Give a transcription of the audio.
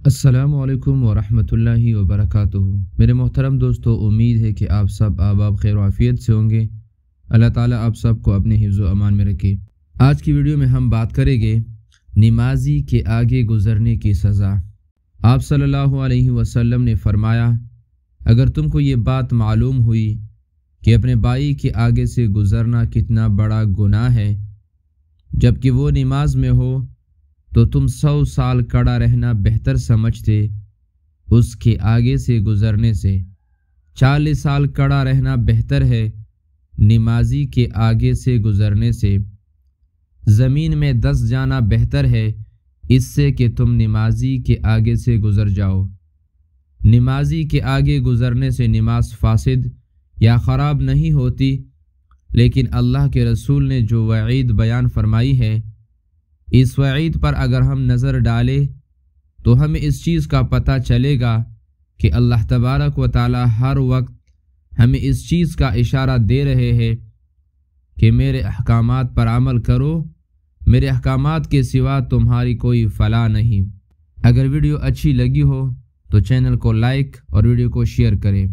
السلام علیکم ورحمۃ اللہ وبرکاتہ۔ میرے محترم دوستو، امید ہے کہ آپ سب آباد خیر و عافیت سے ہوں گے۔ اللہ تعالیٰ آپ سب کو اپنے حفظ و امان میں رکھے۔ آج کی ویڈیو میں ہم بات کریں گے نمازی کے آگے گزرنے کی سزا۔ آپ صلی اللہ علیہ وسلم نے فرمایا، اگر تم کو یہ بات معلوم ہوئی کہ اپنے بھائی کے آگے سے گزرنا کتنا بڑا گناہ ہے جبکہ وہ نماز میں ہو، تو تم 100 سال کھڑا رہنا بہتر سمجھتے اس کے آگے سے گزرنے سے۔ 40 سال کھڑا رہنا بہتر ہے نمازی کے آگے سے گزرنے سے۔ زمین میں 10 جانا بہتر ہے اس سے کہ تم نمازی کے آگے سے گزر جاؤ۔ نمازی کے آگے گزرنے سے نماز فاسد یا خراب نہیں ہوتی، لیکن اللہ کے رسول نے جو وعید بیان فرمائی ہے، اس وعید پر اگر ہم نظر ڈالیں تو ہمیں اس چیز کا پتہ چلے گا کہ اللہ تبارک و تعالی ہر وقت ہمیں اس چیز کا اشارہ دے رہے ہیں کہ میرے احکامات پر عمل کرو، میرے احکامات کے سوا تمہاری کوئی فلاح نہیں۔ اگر ویڈیو اچھی لگی ہو تو چینل کو لائک اور ویڈیو کو شیئر کریں۔